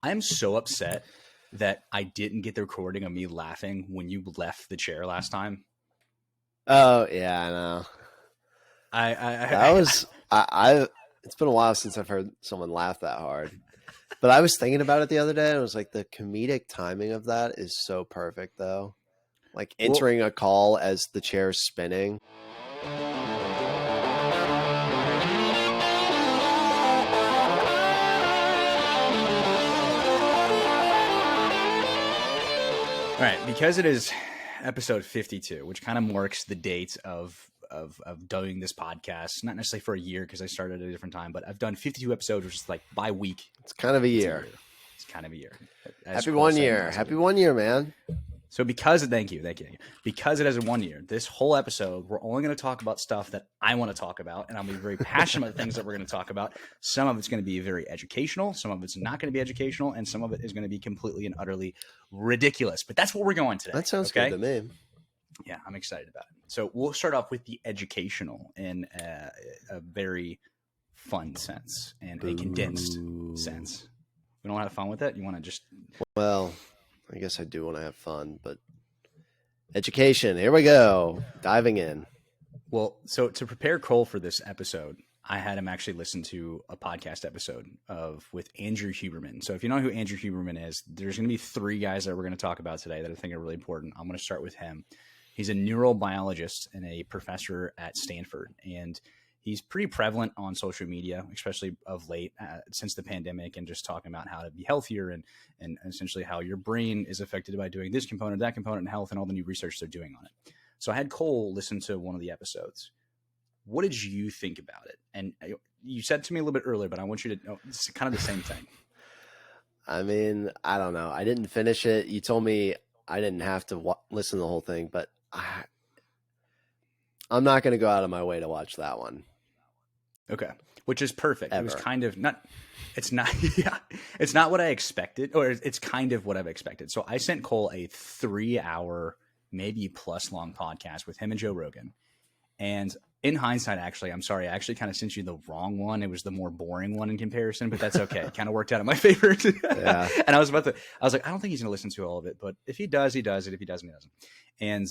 I'm so upset that I didn't get the recording of me laughing when you left the chair last time. Oh yeah, I know. That was I. It's been a while since I've heard someone laugh that hard. But I was thinking about it the other day, and it was like the comedic timing of that is so perfect, though. Like entering a call as the chair's spinning. All right, because it is episode 52, which kind of marks the date of doing this podcast, not necessarily for a year because I started at a different time, but I've done 52 episodes, which is like by week. It's kind of a year. It's kind of a year. Happy 1 year. Happy 1 year, man. So thank you. Because it has a 1 year, this whole episode, we're only going to talk about stuff that I want to talk about, and I'll be very passionate about the things that we're going to talk about. Some of it's going to be very educational, some of it's not going to be educational, and some of it is going to be completely and utterly ridiculous. But that's what we're going today. That sounds good to me. Yeah, I'm excited about it. So we'll start off with the educational in a very fun sense and a condensed sense. We don't want to have fun with it? You want to just... Well, I guess I do want to have fun, but education, here we go. Diving in. Well, so to prepare Cole for this episode, I had him actually listen to a podcast episode with Andrew Huberman. So if you know who Andrew Huberman is, there's going to be three guys that we're going to talk about today that I think are really important. I'm going to start with him. He's a neurobiologist and a professor at Stanford, and he's pretty prevalent on social media, especially of late since the pandemic, and just talking about how to be healthier and essentially how your brain is affected by doing this component, that component in health, and all the new research they're doing on it. So I had Cole listen to one of the episodes. What did you think about it? And you said to me a little bit earlier, but I want you to know it's kind of the same thing. I mean, I don't know. I didn't finish it. You told me I didn't have to listen to the whole thing, but I'm not going to go out of my way to watch that one. Okay. Which is perfect. Ever. It was kind of it's not what I expected, or it's kind of what I've expected. So I sent Cole a 3-hour, maybe plus long podcast with him and Joe Rogan. And in hindsight, actually, I'm sorry, I actually kind of sent you the wrong one. It was the more boring one in comparison, but that's okay. It kind of worked out in my favor. Yeah. And I was like, I don't think he's going to listen to all of it, but if he does, he does it. If he doesn't, he doesn't. And,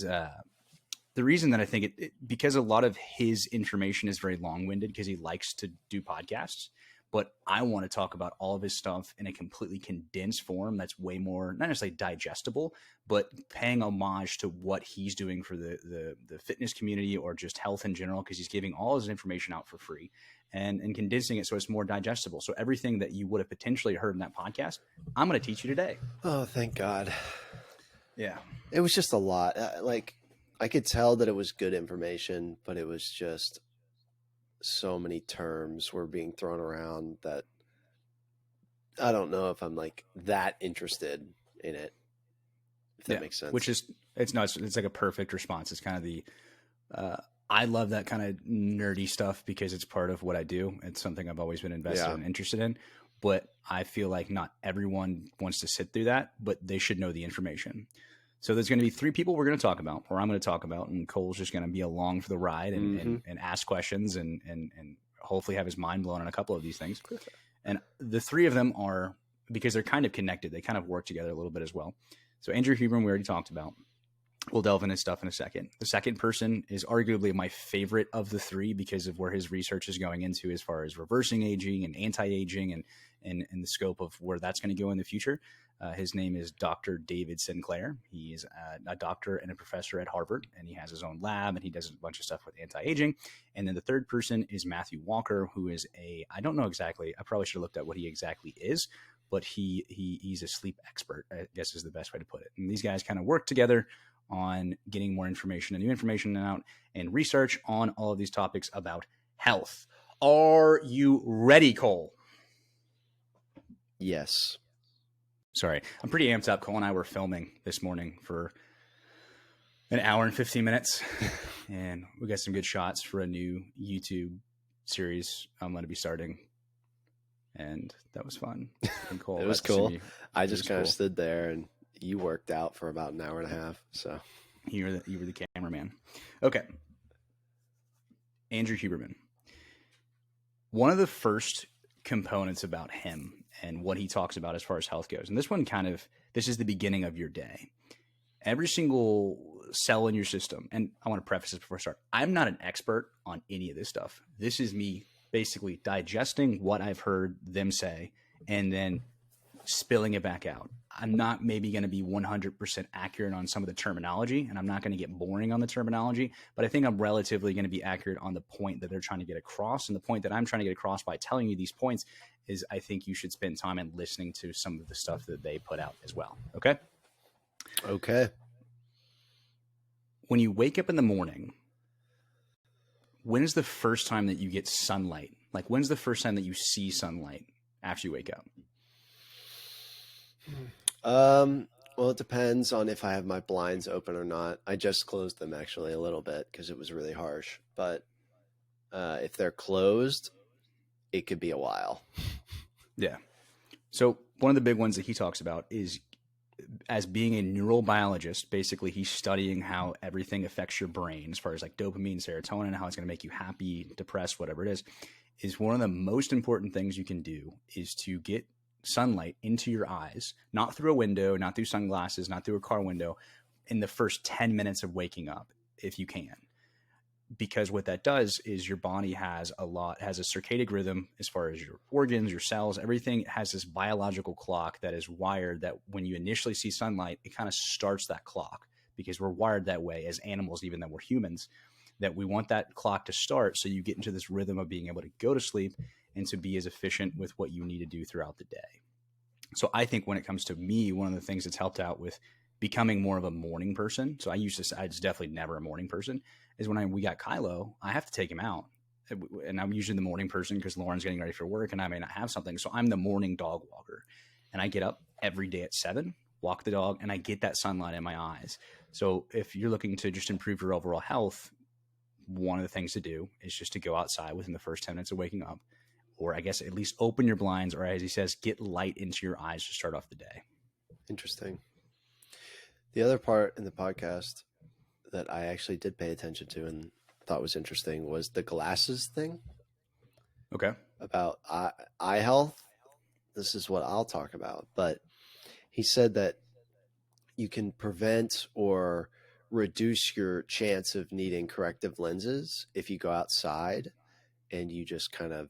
the reason that I think because a lot of his information is very long-winded because he likes to do podcasts, but I want to talk about all of his stuff in a completely condensed form that's way more, not necessarily digestible, but paying homage to what he's doing for the fitness community or just health in general, because he's giving all his information out for free and condensing it so it's more digestible. So everything that you would have potentially heard in that podcast, I'm going to teach you today. Oh, thank God. Yeah. It was just a lot. I could tell that it was good information, but it was just so many terms were being thrown around that I don't know if I'm like that interested in it. If that makes sense. Which is, it's like a perfect response. It's kind of the, I love that kind of nerdy stuff because it's part of what I do. It's something I've always been invested and interested in, but I feel like not everyone wants to sit through that, but they should know the information. So there's going to be three people we're going to talk about, or I'm going to talk about, and Cole's just going to be along for the ride and ask questions and hopefully have his mind blown on a couple of these things. And the three of them are, because they're kind of connected, they kind of work together a little bit as well. So Andrew Huberman, we already talked about. We'll delve into stuff in a second. The second person is arguably my favorite of the three because of where his research is going into as far as reversing aging and anti-aging and the scope of where that's going to go in the future. His name is Dr. David Sinclair. He's a doctor and a professor at Harvard, and he has his own lab, and he does a bunch of stuff with anti-aging. And then the third person is Matthew Walker, who is I don't know exactly, I probably should have looked at what he exactly is, but he's a sleep expert, I guess is the best way to put it. And these guys kind of work together on getting more information and new information out and research on all of these topics about health. Are you ready, Cole? Yes. Sorry, I'm pretty amped up. Cole and I were filming this morning for an hour and 15 minutes, and we got some good shots for a new YouTube series I'm going to be starting, and that was fun. And Cole, it was cool. I just kind of stood there, and you worked out for about an hour and a half. So you were the cameraman. Okay, Andrew Huberman. One of the first components about him and what he talks about as far as health goes. And this is the beginning of your day. Every single cell in your system, and I want to preface this before I start, I'm not an expert on any of this stuff. This is me basically digesting what I've heard them say and then spilling it back out. I'm not maybe going to be 100% accurate on some of the terminology, and I'm not going to get boring on the terminology, but I think I'm relatively going to be accurate on the point that they're trying to get across. And the point that I'm trying to get across by telling you these points is I think you should spend time in listening to some of the stuff that they put out as well. Okay? Okay. When you wake up in the morning, when's the first time that you get sunlight? Like, when's the first time that you see sunlight after you wake up? Well, it depends on if I have my blinds open or not. I just closed them actually a little bit because it was really harsh. But if they're closed, it could be a while. Yeah. So one of the big ones that he talks about is, as being a neurobiologist, basically he's studying how everything affects your brain as far as like dopamine, serotonin, how it's going to make you happy, depressed, whatever it is one of the most important things you can do is to get sunlight into your eyes, not through a window, not through sunglasses, not through a car window, in the first 10 minutes of waking up, if you can. Because what that does is your body has a circadian rhythm as far as your organs, your cells, everything has this biological clock that is wired that when you initially see sunlight, it kind of starts that clock, because we're wired that way as animals, even though we're humans, that we want that clock to start. So you get into this rhythm of being able to go to sleep and to be as efficient with what you need to do throughout the day. So I think when it comes to me, one of the things that's helped out with becoming more of a morning person. So I was definitely never a morning person, is when we got Kylo, I have to take him out. And I'm usually the morning person because Lauren's getting ready for work and I may not have something. So I'm the morning dog walker, and I get up every day at 7, walk the dog, and I get that sunlight in my eyes. So if you're looking to just improve your overall health, one of the things to do is just to go outside within the first 10 minutes of waking up, or I guess at least open your blinds, or as he says, get light into your eyes to start off the day. Interesting. The other part in the podcast that I actually did pay attention to and thought was interesting was the glasses thing. Okay. About eye health. This is what I'll talk about. But he said that you can prevent or reduce your chance of needing corrective lenses if you go outside and you just kind of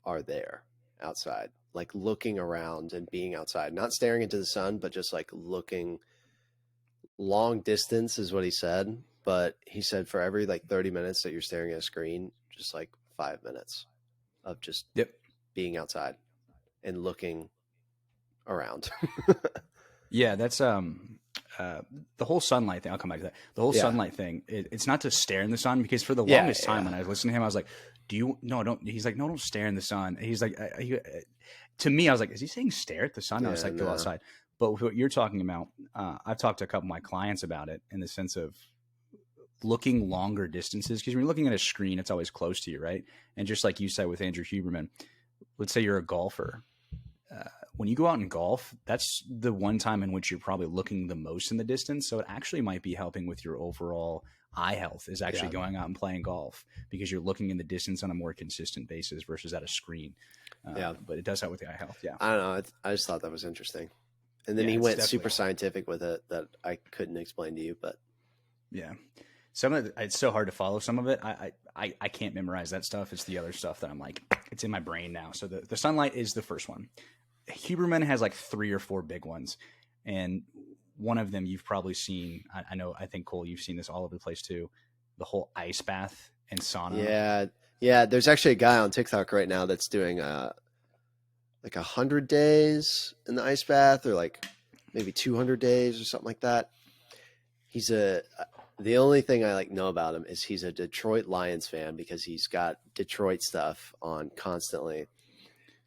are there outside, like looking around and being outside, not staring into the sun, but just like looking long distance is what he said. But he said for every like 30 minutes that you're staring at a screen, just like 5 minutes of just being outside and looking around. Yeah, that's the whole sunlight thing. I'll come back to that. The whole sunlight thing, it's not to stare in the sun, because for the longest time when I was listening to him, I was like, don't. He's like, no, don't stare in the sun. He's like, to me, I was like, is he saying stare at the sun? I was like, go outside. But what you're talking about, I've talked to a couple of my clients about it in the sense of looking longer distances, because when you're looking at a screen, it's always close to you, right? And just like you said with Andrew Huberman, let's say you're a golfer. When you go out and golf, that's the one time in which you're probably looking the most in the distance. So it actually might be helping with your overall eye health, is actually going out and playing golf, because you're looking in the distance on a more consistent basis versus at a screen. But it does help with the eye health. Yeah. I don't know. I just thought that was interesting. And then he went super scientific with it that I couldn't explain to you, but yeah, some of it's so hard to follow. Some of it, I can't memorize that stuff. It's the other stuff that I'm like, it's in my brain now. So the sunlight is the first one. Huberman has like 3 or 4 big ones, and one of them you've probably seen. I think Cole, you've seen this all over the place too. The whole ice bath and sauna. Yeah. There's actually a guy on TikTok right now that's doing like 100 days in the ice bath, or like maybe 200 days or something like that. He's the only thing I know about him is he's a Detroit Lions fan, because he's got Detroit stuff on constantly.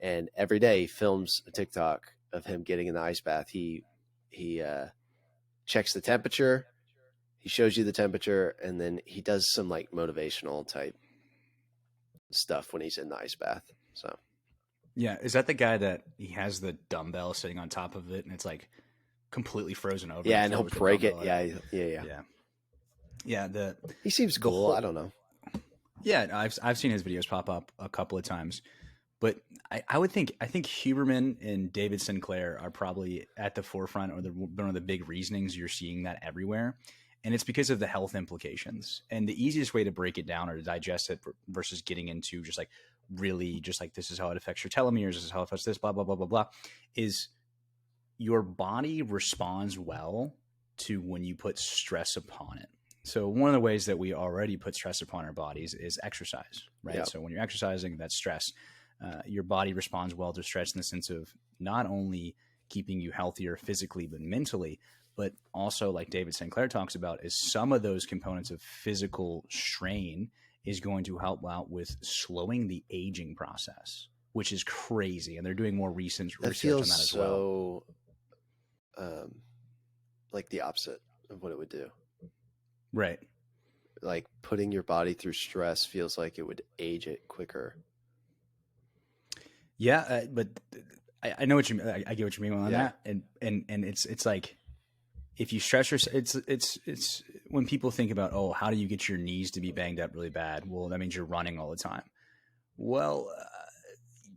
And every day he films a TikTok of him getting in the ice bath. He checks the temperature, he shows you the temperature, and then he does some like motivational type stuff when he's in the ice bath. So yeah, is that the guy that he has the dumbbell sitting on top of it and it's like completely frozen over? Yeah, and he'll break it. Yeah. He seems cool. I don't know. Yeah, I've seen his videos pop up a couple of times, But I think Huberman and David Sinclair are probably at the forefront, or one of the big reasonings you're seeing that everywhere. And it's because of the health implications. And the easiest way to break it down or to digest it versus getting into just like really just like this is how it affects your telomeres, this is how it affects this, blah, blah, blah, blah, blah, is your body responds well to when you put stress upon it. So one of the ways that we already put stress upon our bodies is exercise, right? Yep. So when you're exercising, that's stress. Your body responds well to stress in the sense of not only keeping you healthier physically, but mentally, but also like David Sinclair talks about is some of those components of physical strain is going to help out with slowing the aging process, which is crazy. And they're doing more recent research on that as well. Like the opposite of what it would do. Right. Like putting your body through stress feels like it would age it quicker. Yeah, but I know what you mean. I get what you mean on that. And it's like if you stress yourself, it's when people think about, oh, how do you get your knees to be banged up really bad? Well, that means you're running all the time. Well,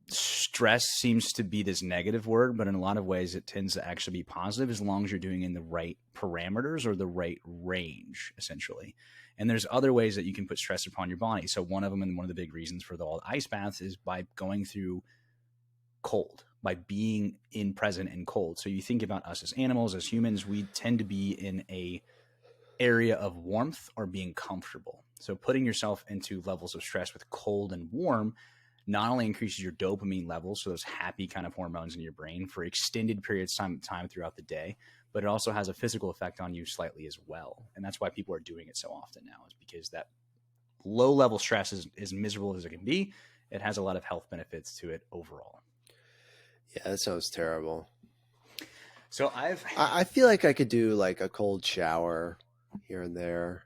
stress seems to be this negative word, but in a lot of ways it tends to actually be positive as long as you're doing it in the right parameters or the right range, essentially. And there's other ways that you can put stress upon your body. So one of them, and one of the big reasons for all the ice baths, is by going through cold, by being present in cold. So you think about us as animals, as humans, we tend to be in a area of warmth or being comfortable. So putting yourself into levels of stress with cold and warm not only increases your dopamine levels, so those happy kind of hormones in your brain for extended periods of time throughout the day, but it also has a physical effect on you slightly as well. And that's why people are doing it so often now, is because that low level stress is as miserable as it can be. It has a lot of health benefits to it overall. Yeah, that sounds terrible. So I feel like I could do like a cold shower here and there.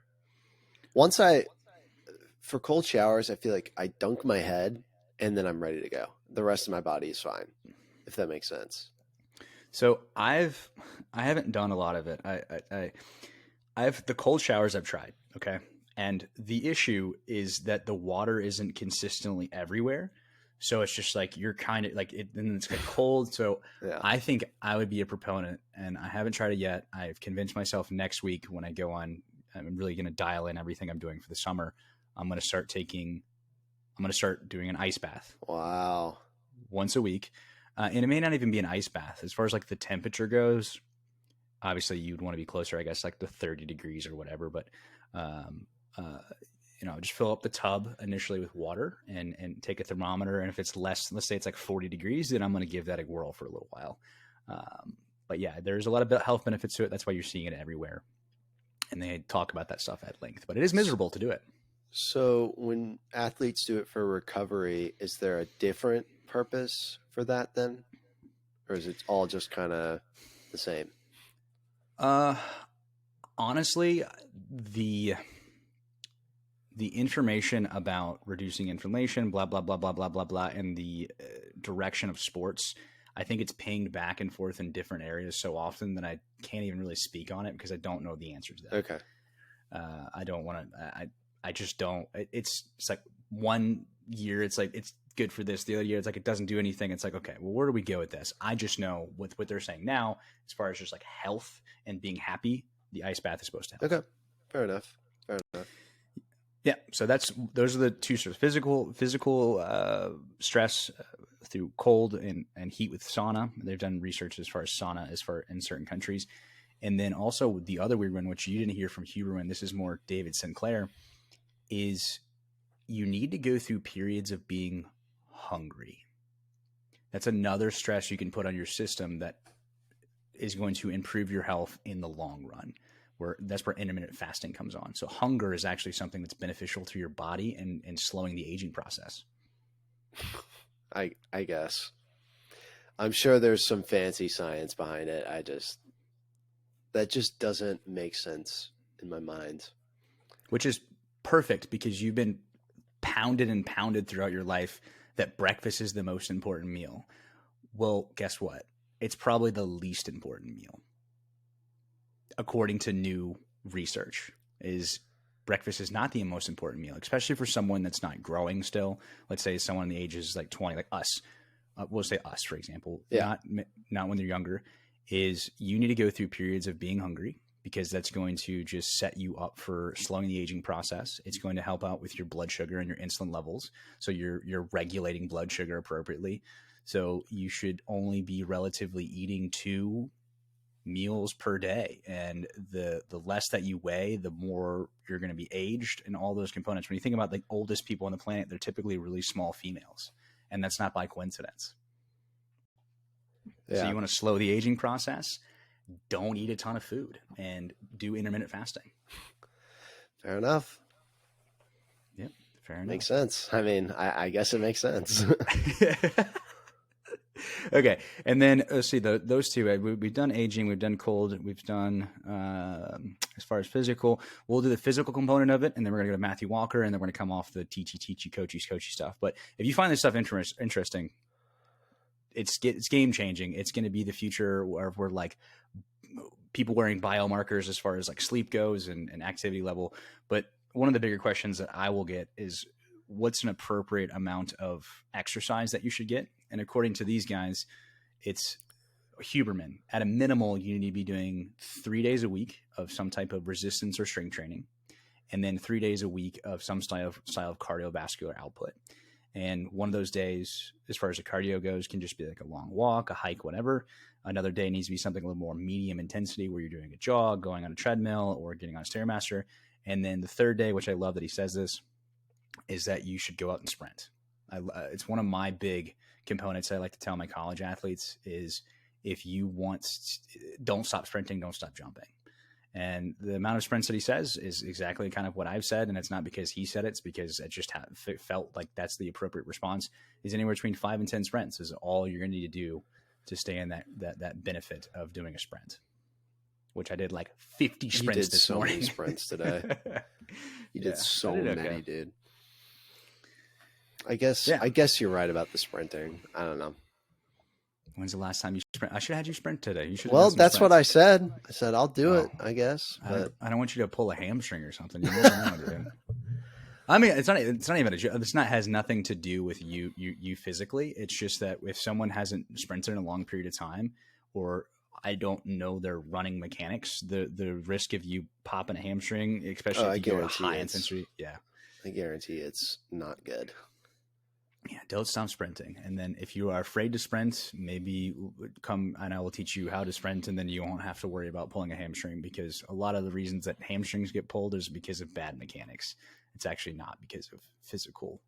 For cold showers, I feel like I dunk my head and then I'm ready to go. The rest of my body is fine, if that makes sense. So I haven't done a lot of it. I've the cold showers I've tried. Okay. And the issue is that the water isn't consistently everywhere. So it's just like you're kind of like it, and it's like cold. So yeah. I think I would be a proponent, and I haven't tried it yet. I've convinced myself next week when I go on, I'm really going to dial in everything I'm doing for the summer. I'm going to start doing an ice bath. Wow. Once a week. And it may not even be an ice bath. As far as like the temperature goes, obviously you'd want to be closer, I guess, like the 30 degrees or whatever. But, just fill up the tub initially with water and take a thermometer. And if it's less, let's say it's like 40 degrees, then I'm going to give that a whirl for a little while. But yeah, there's a lot of health benefits to it. That's why you're seeing it everywhere. And they talk about that stuff at length, but it is miserable to do it. So when athletes do it for recovery, is there a different purpose for that then? Or is it all just kind of the same? Honestly, the information about reducing inflammation, blah, blah, blah, blah, blah, blah, blah, and the direction of sports, I think it's pinged back and forth in different areas so often that I can't even really speak on it because I don't know the answer to that. Okay. I don't want to, I just don't, it's like one year, it's like, it's good for this. The other year, it's like, it doesn't do anything. It's like, okay, well, where do we go with this? I just know with what they're saying now, as far as just like health and being happy, the ice bath is supposed to help. Okay. Fair enough. Yeah. So those are the two sort of physical stress through cold and heat with sauna. They've done research as far as sauna in certain countries. And then also the other weird one, which you didn't hear from Huberman, this is more David Sinclair, is you need to go through periods of being hungry. That's another stress you can put on your system that is going to improve your health in the long run. That's where intermittent fasting comes on. So hunger is actually something that's beneficial to your body and slowing the aging process. I guess. I'm sure there's some fancy science behind it. That just doesn't make sense in my mind. Which is perfect because you've been pounded and pounded throughout your life that breakfast is the most important meal. Well, guess what? It's probably the least important meal. According to new research, is breakfast is not the most important meal, especially for someone that's not growing still. Let's say someone in the ages like 20, like us. We'll say us, for example. Yeah. Not when they're younger. Is you need to go through periods of being hungry, because that's going to just set you up for slowing the aging process. It's going to help out with your blood sugar and your insulin levels, so you're regulating blood sugar appropriately. So you should only be relatively eating 2 meals per day, and the less that you weigh, the more you're going to be aged, and all those components. When you think about the oldest people on the planet, they're typically really small females, and that's not by coincidence. Yeah. So you want to slow the aging process, don't eat a ton of food, and do intermittent fasting. Fair enough. Yep, fair enough. Makes sense. I mean, I guess it makes sense. Okay, and then let's see, those two. We've done aging, we've done cold, we've done as far as physical. We'll do the physical component of it, and then we're going to go to Matthew Walker, and then we're going to come off the teachy, coachy stuff. But if you find this stuff interesting, it's game changing. It's going to be the future where we're like people wearing biomarkers as far as like sleep goes and activity level. But one of the bigger questions that I will get is, what's an appropriate amount of exercise that you should get? And according to these guys, it's Huberman. At a minimal, you need to be doing 3 days a week of some type of resistance or strength training, and then 3 days a week of some style of cardiovascular output. And one of those days, as far as the cardio goes, can just be like a long walk, a hike, whatever. Another day needs to be something a little more medium intensity, where you're doing a jog, going on a treadmill, or getting on a Stairmaster. And then the third day, which I love that he says this, is that you should go out and sprint. It's one of my big components I like to tell my college athletes is, if you don't stop sprinting, don't stop jumping. And the amount of sprints that he says is exactly kind of what I've said. And it's not because he said it, it's because it just felt like that's the appropriate response. Is anywhere between 5 and 10 sprints is all you're going to need to do to stay in that benefit of doing a sprint, which I did like 50 sprints this morning. Many sprints today. You did so many, dude. I guess you're right about the sprinting. I don't know. When's the last time you sprint? I should have had you sprint today. You should. Well, that's what I said. I said I'll do it. I guess. But I don't want you to pull a hamstring or something. You never know, dude. I mean, it's not even a joke. It's not has nothing to do with you physically. It's just that if someone hasn't sprinted in a long period of time, or I don't know their running mechanics, the risk of you popping a hamstring, especially if you go high intensity, I guarantee it's not good. Yeah, don't stop sprinting. And then if you are afraid to sprint, maybe come and I will teach you how to sprint, and then you won't have to worry about pulling a hamstring, because a lot of the reasons that hamstrings get pulled is because of bad mechanics. It's actually not because of physical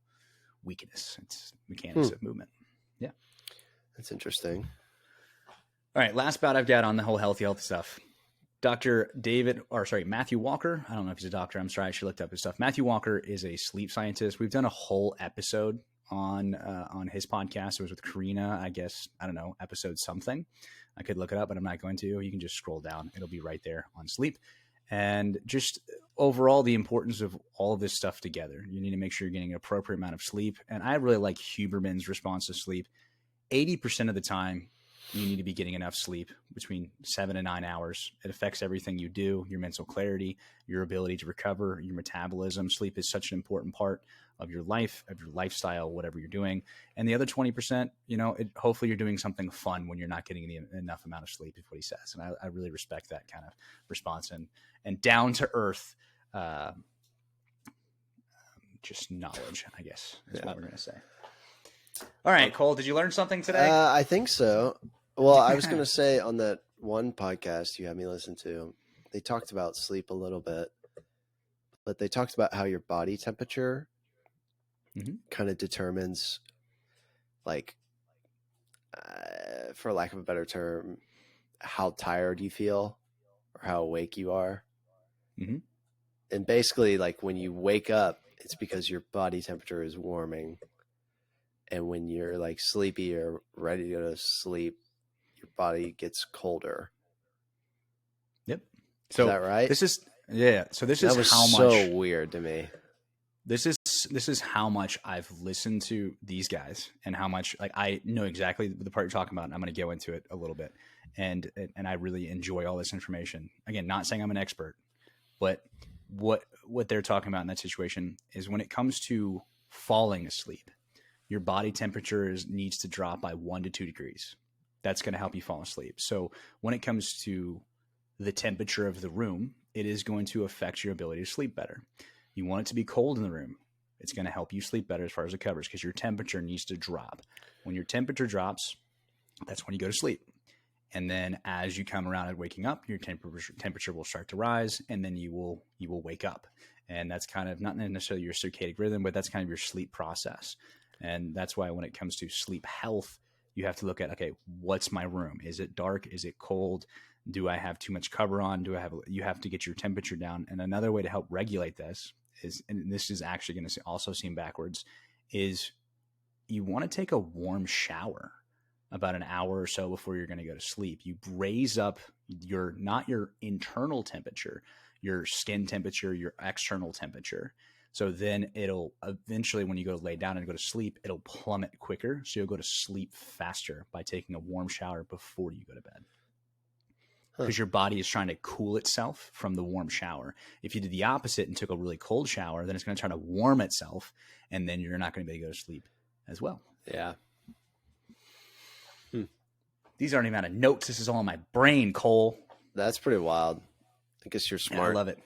weakness. It's mechanics of movement. Yeah. That's interesting. All right, last bout I've got on the whole healthy stuff. Matthew Walker. I don't know if he's a doctor. I'm sorry, I should look up his stuff. Matthew Walker is a sleep scientist. We've done a whole episode on his podcast. It was with Karina, I guess, I don't know, episode something. I could look it up, but I'm not going to. You can just scroll down. It'll be right there on sleep. And just overall, the importance of all of this stuff together. You need to make sure you're getting an appropriate amount of sleep. And I really like Huberman's response to sleep. 80% of the time, you need to be getting enough sleep, between 7 and 9 hours. It affects everything you do, your mental clarity, your ability to recover, your metabolism. Sleep is such an important part of your life, of your lifestyle, whatever you're doing. And the other 20%, hopefully you're doing something fun when you're not getting enough amount of sleep, is what he says. And I really respect that kind of response and down to earth, just knowledge, I guess, is what we're going to say. All right, Cole, did you learn something today? I think so. Well, I was going to say, on that one podcast you had me listen to, they talked about sleep a little bit, but they talked about how your body temperature kind of determines, like, for lack of a better term, how tired you feel or how awake you are. Mm-hmm. And basically, like, when you wake up, it's because your body temperature is warming. And when you're like sleepy or ready to go to sleep, your body gets colder. Yep. So, is that right? This is So this that is was how so much weird to me. This is how much I've listened to these guys, and how much, like, I know exactly the part you're talking about, and I'm going to go into it a little bit. And I really enjoy all this information. Again, not saying I'm an expert, but what they're talking about in that situation is when it comes to falling asleep, your body temperature needs to drop by 1 to 2 degrees. That's going to help you fall asleep. So when it comes to the temperature of the room, it is going to affect your ability to sleep better. You want it to be cold in the room. It's going to help you sleep better as far as it covers, because your temperature needs to drop. When your temperature drops, that's when you go to sleep. And then as you come around and waking up, your temperature will start to rise, and then you will wake up. And that's kind of not necessarily your circadian rhythm, but that's kind of your sleep process. And that's why when it comes to sleep health, you have to look at, okay, what's my room? Is it dark? Is it cold? Do I have too much cover on? You have to get your temperature down. And another way to help regulate this is, and this is actually going to also seem backwards, is you want to take a warm shower about an hour or so before you're going to go to sleep. You raise up not your internal temperature, your skin temperature, your external temperature. So then it'll eventually, when you go to lay down and go to sleep, it'll plummet quicker. So you'll go to sleep faster by taking a warm shower before you go to bed. Because your body is trying to cool itself from the warm shower. If you did the opposite and took a really cold shower, then it's going to try to warm itself, and then you're not going to be able to go to sleep as well. Yeah. These aren't even out of notes. This is all in my brain, Cole. That's pretty wild. I guess you're smart. Yeah, I love it.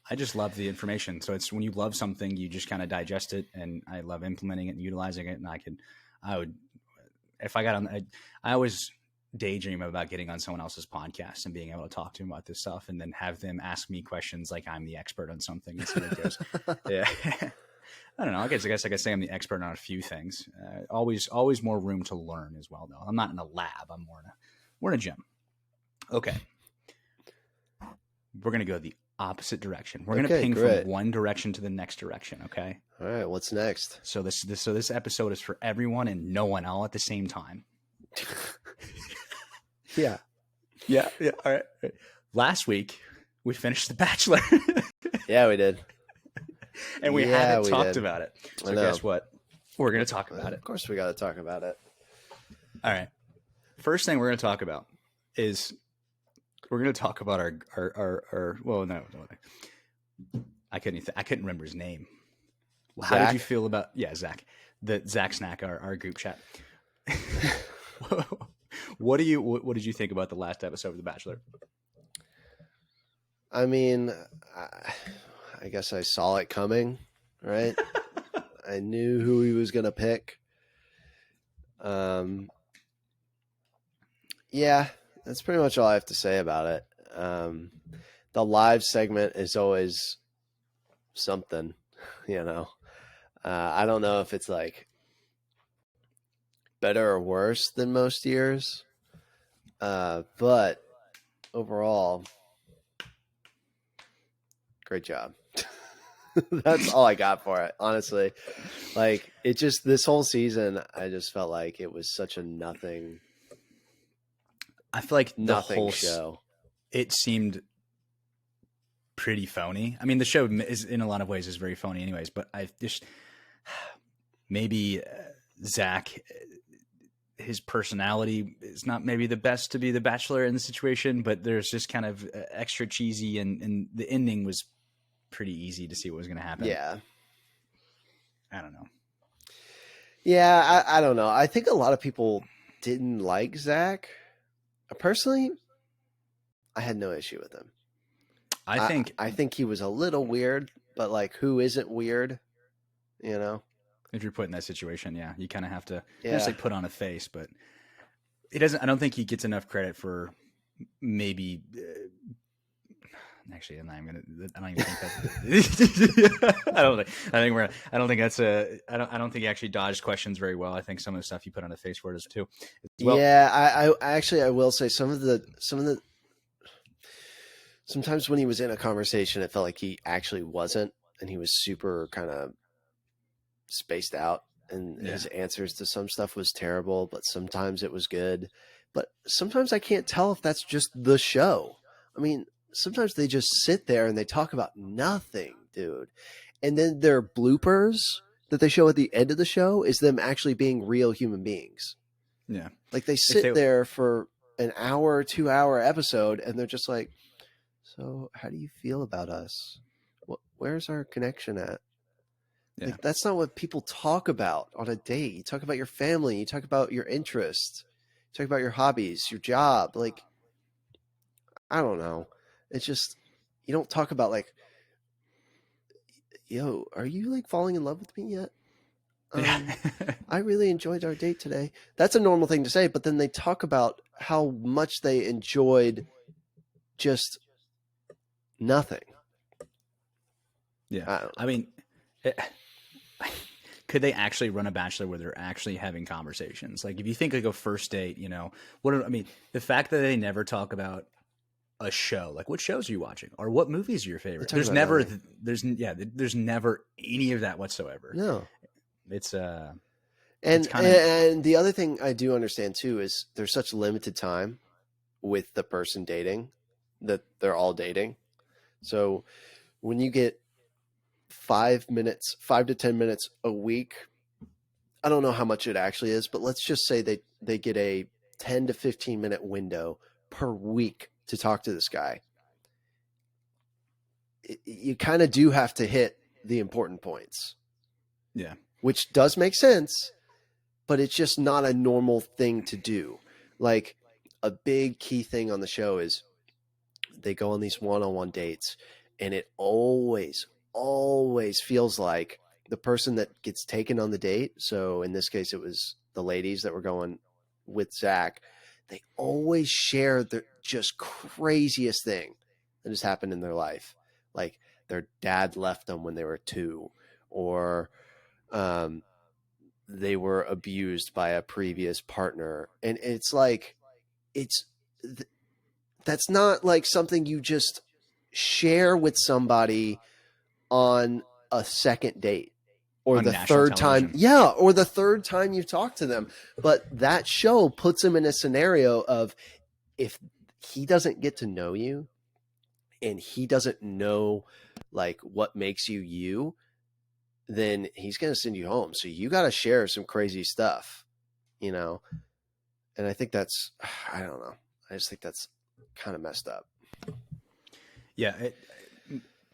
I just love the information. So it's when you love something, you just kind of digest it, and I love implementing it and utilizing it. And I always daydream about getting on someone else's podcast and being able to talk to them about this stuff, and then have them ask me questions like I'm the expert on something. And so it goes, yeah. I don't know. I guess I could say I'm the expert on a few things. Always more room to learn as well, though. I'm not in a lab. We're in a gym. Okay. We're going to go the opposite direction. We're going to ping from one direction to the next direction. Okay. All right. What's next? So this episode is for everyone and no one all at the same time. Yeah. All right. Last week we finished The Bachelor. Yeah, we did. And we haven't talked about it. So guess what? We're going to talk about it. Of course we got to talk about it. All right. First thing we're going to talk about is we're going to talk about our well, no. I couldn't remember his name. How did you feel about, Zach, the Zach Snack, our group chat. What did you think about the last episode of The Bachelor? I mean, I guess I saw it coming, right? I knew who he was going to pick. Yeah, that's pretty much all I have to say about it. The live segment is always something, you know. I don't know if it's like better or worse than most years, but overall, great job. That's all I got for it, honestly. Like, it just, this whole season, I just felt like it was such a nothing. I feel like nothing the whole show. It seemed pretty phony. I mean, the show is in a lot of ways is very phony, anyways. But I just maybe Zach, his personality is not maybe the best to be the Bachelor in the situation, but there's just kind of extra cheesy, and the ending was pretty easy to see what was going to happen. Yeah. I don't know. Yeah, I don't know. I think a lot of people didn't like Zach. Personally, I had no issue with him. I think he was a little weird, but like, who isn't weird? You know? If you're put in that situation, yeah, you kind of have to just like put on a face, but he doesn't. I don't think he gets enough credit for maybe. Actually, I don't even think that. I don't think he actually dodged questions very well. I think some of the stuff he put on his face for it is too. Well, yeah, I will say some of the sometimes when he was in a conversation, it felt like he actually wasn't, and he was super kind of spaced out, and his answers to some stuff was terrible, but sometimes it was good. But sometimes I can't tell if that's just the show. I mean, sometimes they just sit there and they talk about nothing, dude. And then their bloopers that they show at the end of the show is them actually being real human beings. Yeah. Like they sit there for an hour, 2 hour episode, and they're just like, so how do you feel about us? where's our connection at? Yeah. Like, that's not what people talk about on a date. You talk about your family. You talk about your interests. You talk about your hobbies, your job. Like, I don't know. It's just, you don't talk about like, yo, are you like falling in love with me yet? I really enjoyed our date today. That's a normal thing to say, but then they talk about how much they enjoyed just nothing. Yeah. I mean, could they actually run a Bachelor where they're actually having conversations? Like, if you think like a first date, you know, the fact that they never talk about a show, like what shows are you watching or what movies are your favorite? There's never any of that whatsoever. No, it's and the other thing I do understand too is there's such limited time with the person dating that they're all dating. So when you get 5 to 10 minutes a week, I don't know how much it actually is, but let's just say they get a 10 to 15 minute window per week to talk to this guy. You kind of do have to hit the important points. Yeah. Which does make sense, but it's just not a normal thing to do. Like, a big key thing on the show is they go on these one-on-one dates, and it always feels like the person that gets taken on the date, so in this case it was the ladies that were going with Zach, they always share the just craziest thing that has happened in their life. Like, their dad left them when they were 2, or they were abused by a previous partner. And it's like, that's not like something you just share with somebody on a second date or the third time. Yeah. Or the third time you talk to them. But that show puts them in a scenario of, if he doesn't get to know you and he doesn't know like what makes you you, then he's going to send you home. So you got to share some crazy stuff, you know? And I think that's, I don't know. I just think that's kind of messed up. Yeah.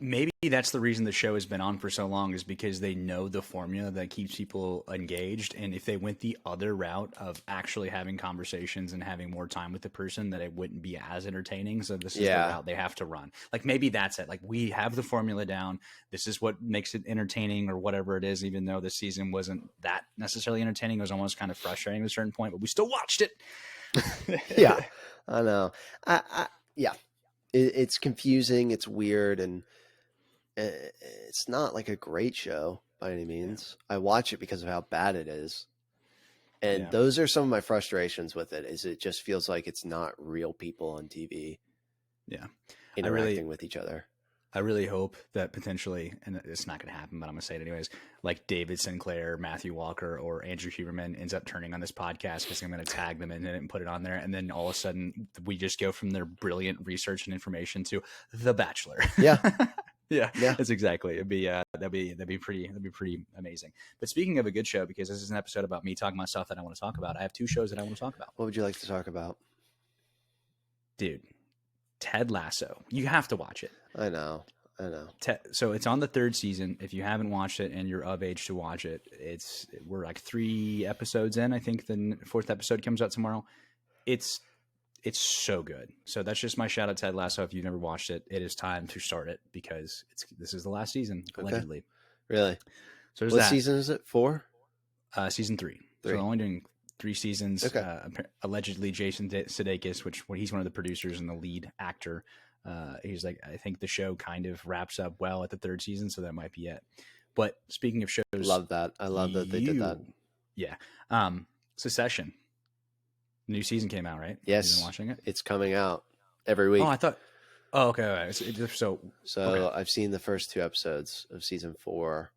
Maybe that's the reason the show has been on for so long, is because they know the formula that keeps people engaged. And if they went the other route of actually having conversations and having more time with the person, that it wouldn't be as entertaining. So this is the route they have to run. Like, maybe that's it. Like, we have the formula down. This is what makes it entertaining, or whatever it is, even though the season wasn't that necessarily entertaining. It was almost kind of frustrating at a certain point, but we still watched it. Yeah, I know. Yeah, it's confusing. It's weird. And it's not like a great show by any means. I watch it because of how bad it is. And those are some of my frustrations with it, is it just feels like it's not real people on TV. Yeah. Interacting with each other. I really hope that potentially, and it's not going to happen, but I'm going to say it anyways, like David Sinclair, Matthew Walker, or Andrew Huberman ends up turning on this podcast, because I'm going to tag them in it and put it on there. And then all of a sudden we just go from their brilliant research and information to The Bachelor. Yeah. Yeah, that's exactly. It'd be that'd be pretty amazing. But speaking of a good show, because this is an episode about me talking about stuff that I want to talk about, I have 2 shows that I want to talk about. What would you like to talk about? Dude, Ted Lasso. You have to watch it. I know. So it's on the 3rd season. If you haven't watched it and you're of age to watch it, we're like 3 episodes in. I think the 4th episode comes out tomorrow. It's so good. So that's just my shout out to Ted Lasso. If you've never watched it, it is time to start it, because this is the last season, allegedly. Really? So what season is it? 4? Season 3. So they're only doing 3 seasons. Okay. Allegedly, Jason Sudeikis, he's one of the producers and the lead actor. He's like, I think the show kind of wraps up well at the 3rd season, so that might be it. But speaking of shows, love that. I love that they did that. Yeah. Succession. New season came out, right? Yes. You've been watching it? It's coming out every week. Oh, I thought. Oh, okay. All right. So okay. I've seen the first 2 episodes of season 4.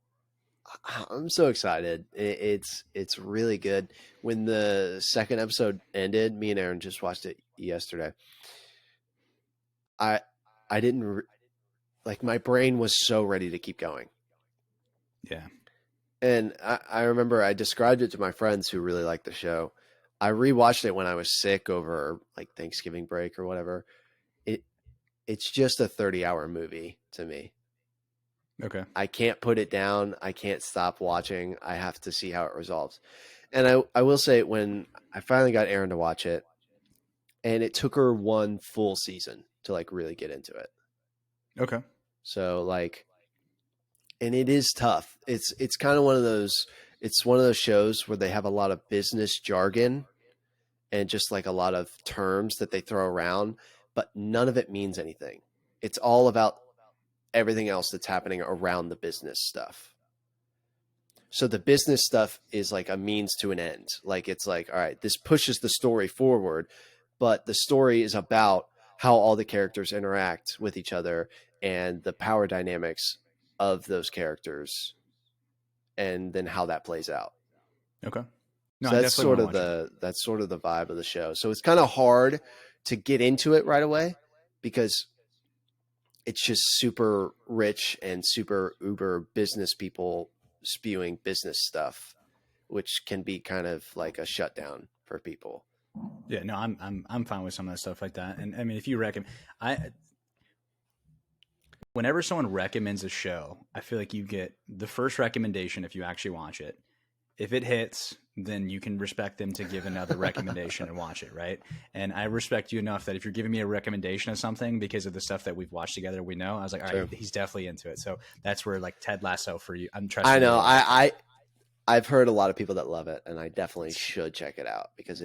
I'm so excited. It's really good. When the 2nd episode ended, me and Aaron just watched it yesterday. I didn't like, my brain was so ready to keep going. Yeah. And I remember I described it to my friends who really liked the show. I rewatched it when I was sick over like Thanksgiving break or whatever. It's just a 30-hour movie to me. Okay. I can't put it down. I can't stop watching. I have to see how it resolves. And I will say, when I finally got Erin to watch it, and it took her one full season to like really get into it. Okay. So like, and it is tough. It's kind of one of those, it's one of those shows where they have a lot of business jargon and just like a lot of terms that they throw around, but none of it means anything. It's all about everything else that's happening around the business stuff. So the business stuff is like a means to an end. Like, it's like, all right, this pushes the story forward, but the story is about how all the characters interact with each other and the power dynamics of those characters, and then how that plays out. Okay. No, so that's sort of the vibe of the show. So it's kind of hard to get into it right away because it's just super rich and super uber business people spewing business stuff, which can be kind of like a shutdown for people. Yeah, no, I'm fine with some of that stuff like that. And I mean, if you recommend, whenever someone recommends a show, I feel like you get the first recommendation if you actually watch it. If it hits, then you can respect them to give another recommendation and watch it, right? And I respect you enough that if you're giving me a recommendation of something because of the stuff that we've watched together, we know, I was like, all right, he's definitely into it. So that's where like Ted Lasso for you. I'm trusting. I know. I've heard a lot of people that love it, and I definitely should check it out because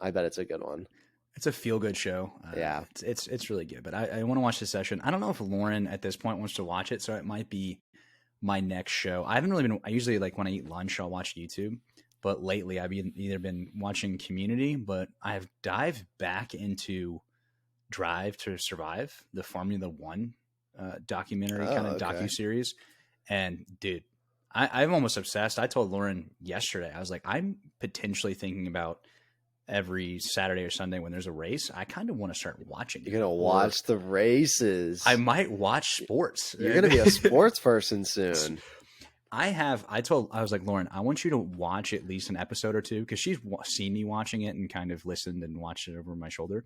I bet it's a good one. It's a feel good show. Yeah, it's really good. But I want to watch this session. I don't know if Lauren at this point wants to watch it, so it might be my next show. I haven't really been. I usually like when I eat lunch, I'll watch YouTube. But lately, I've either been watching Community, but I've dived back into Drive to Survive, the Formula One documentary kind of docuseries. And dude, I'm almost obsessed. I told Lauren yesterday, I was like, I'm potentially thinking about every Saturday or Sunday when there's a race, I kind of want to start watching. You're going to watch the races. I might watch sports. You're going to be a sports person soon. I was like, Lauren, I want you to watch at least an episode or two because she's seen me watching it and kind of listened and watched it over my shoulder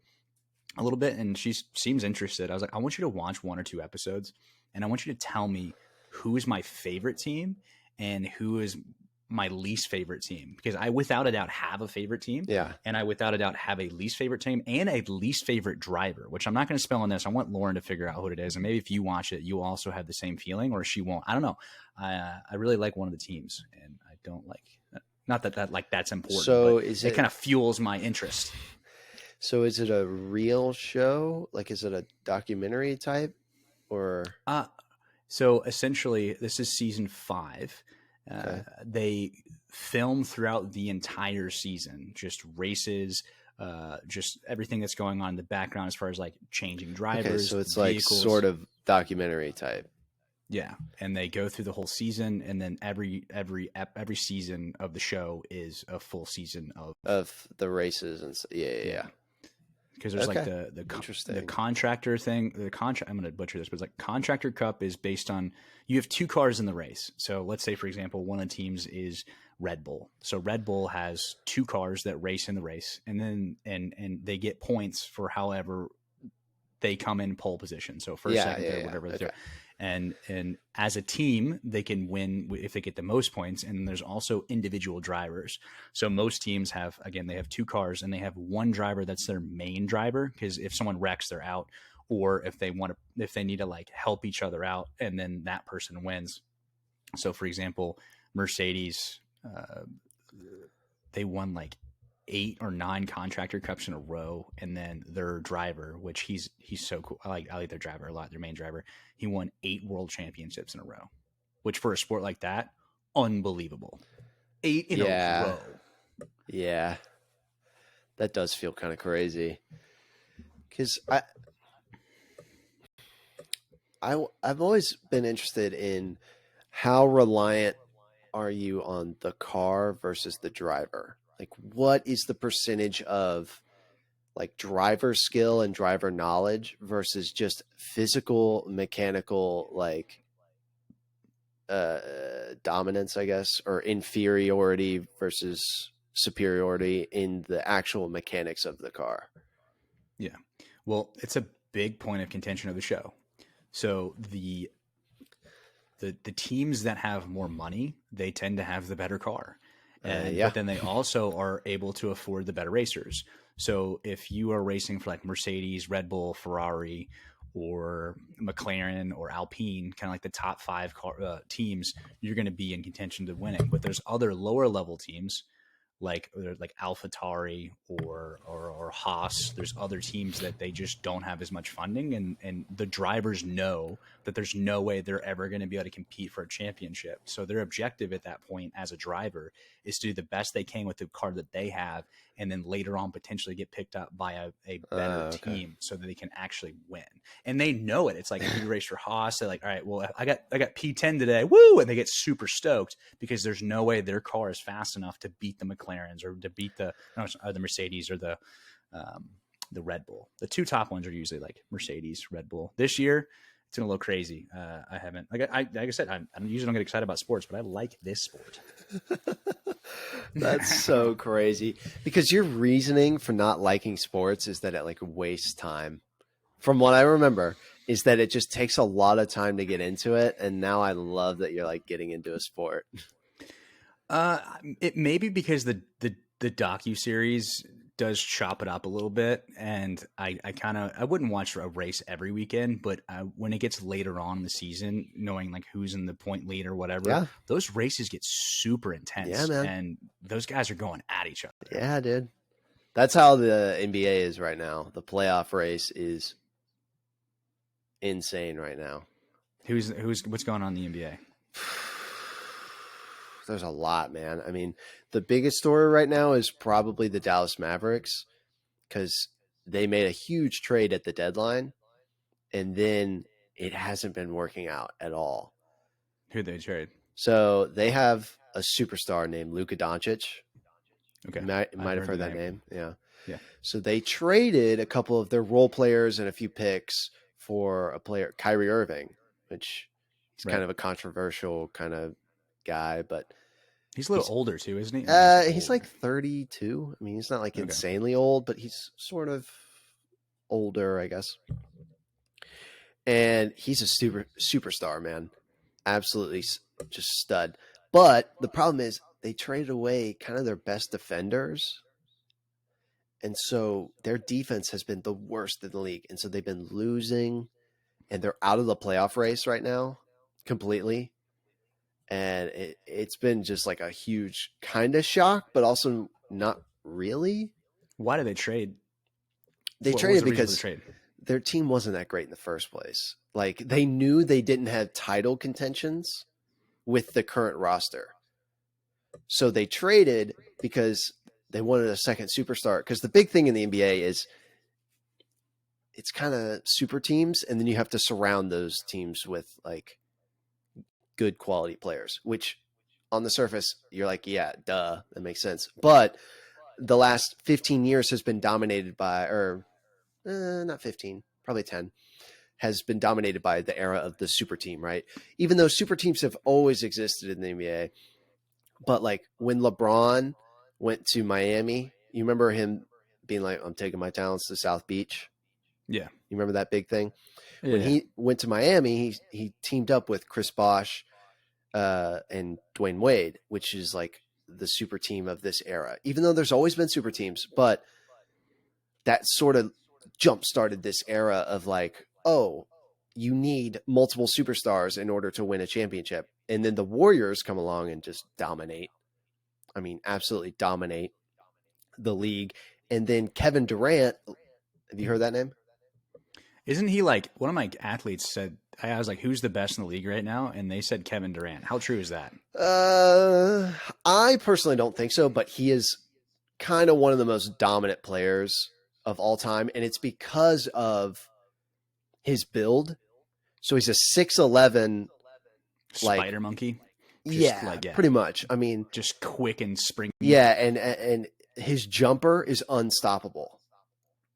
a little bit. And she seems interested. I was like, I want you to watch 1 or 2 episodes and I want you to tell me who is my favorite team and who is my least favorite team, because I without a doubt have a favorite team. Yeah. And I without a doubt have a least favorite team and a least favorite driver, which I'm not going to spell on this. I want Lauren to figure out who it is. And maybe if you watch it, you'll also have the same feeling, or she won't. I don't know. I really like one of the teams and I don't like, not that like that's important. So it kind of fuels my interest. So is it a real show? Like, is it a documentary type or? So essentially this is season 5. Okay. They film throughout the entire season, just races, just everything that's going on in the background as far as like changing drivers. Okay, so it's vehicles. Like sort of documentary type. Yeah, and they go through the whole season, and then every season of the show is a full season of the races and yeah. Because there's like the contractor thing. I'm going to butcher this, but it's like Contractor Cup is based on, you have 2 cars in the race. So let's say, for example, one of the teams is Red Bull. So Red Bull has 2 cars that race in the race, and then and they get points for however they come in pole position. So first, second, third, whatever. Okay. And as a team, they can win if they get the most points. And there's also individual drivers. So most teams have, again, they have 2 cars and they have one driver that's their main driver, because if someone wrecks, they're out. Or if they need to like help each other out, and then that person wins. So for example, Mercedes, they won like 8 or 9 Contractor Cups in a row, and then their driver, which he's so cool. I like their driver a lot. Their main driver, he won 8 world championships in a row, which for a sport like that, unbelievable. 8 in a row. Yeah, that does feel kind of crazy. Because I've always been interested in how reliant are you on the car versus the driver. Like, what is the percentage of like driver skill and driver knowledge versus just physical, mechanical, like dominance, I guess, or inferiority versus superiority in the actual mechanics of the car? Yeah. Well, it's a big point of contention of the show. So the the teams that have more money, they tend to have the better car. And Yeah. but then they also are able to afford the better racers. So if you are racing for like Mercedes, Red Bull, Ferrari, or McLaren or Alpine, kind of like the top five teams, you're going to be in contention to winning. But there's other lower level teams like AlphaTauri or Haas. There's other teams that they just don't have as much funding, and the drivers know that there's no way they're ever going to be able to compete for a championship. So their objective at that point as a driver is to do the best they can with the car that they have, and then later on potentially get picked up by a better team so that they can actually win. And they know it. It's like if you race for Haas, they're like, all right, well, I got P10 today, woo, and they get super stoked because there's no way their car is fast enough to beat the McLarens or to beat the Mercedes or the Red Bull. The two top ones are usually like Mercedes, Red Bull. This year, it's been a little crazy. I haven't, like I said, I usually don't get excited about sports, but I like this sport. That's so crazy, because your reasoning for not liking sports is that it like wastes time. From what I remember, is that it just takes a lot of time to get into it, and now I love that you're like getting into a sport. It may be because the docuseries does chop it up a little bit, and I wouldn't watch a race every weekend, but when it gets later on in the season, knowing like who's in the point lead or whatever, those races get super intense, and those guys are going at each other. Yeah, dude. That's how the NBA is right now. The playoff race is insane right now. What's going on in the NBA? There's a lot, man. I mean, the biggest story right now is probably the Dallas Mavericks, because they made a huge trade at the deadline, and then it hasn't been working out at all. Who'd they trade? So they have a superstar named Luka Doncic. Okay. You might have heard that name. Yeah. Yeah. So they traded a couple of their role players and a few picks for a player, Kyrie Irving, which is kind of a controversial kind of guy, but he's a little older too, isn't he? He's like 32. I mean, he's not like insanely old, but he's sort of older, I guess. And he's a superstar, man. Absolutely just stud. But the problem is they traded away kind of their best defenders. And so their defense has been the worst in the league. And so they've been losing, and they're out of the playoff race right now completely. And it's been just like a huge kind of shock, but also not really. Why did they trade? They traded because their team wasn't that great in the first place. Like, they knew they didn't have title contentions with the current roster. So they traded because they wanted a second superstar. Because the big thing in the NBA is it's kind of super teams, and then you have to surround those teams with like good quality players, which on the surface you're like, yeah, duh, that makes sense. But the last 15 years has been dominated by, or not 15, probably 10, has been dominated by the era of the super team, right? Even though super teams have always existed in the NBA, but like when LeBron went to Miami, you remember him being like, I'm taking my talents to South Beach. Yeah. You remember that big thing? Yeah. When he went to Miami, he teamed up with Chris Bosh and Dwayne Wade, which is like the super team of this era. Even though there's always been super teams, but that sort of jump started this era of like, oh, you need multiple superstars in order to win a championship. And then the Warriors come along and just dominate. I mean, absolutely dominate the league. And then Kevin Durant, have you heard that name? Isn't he like, one of my athletes said, I was like, who's the best in the league right now? And they said Kevin Durant. How true is that? I personally don't think so, but he is kind of one of the most dominant players of all time. And it's because of his build. So he's a 6'11", spider monkey. Pretty much. I mean, just quick and springy. Yeah. And his jumper is unstoppable.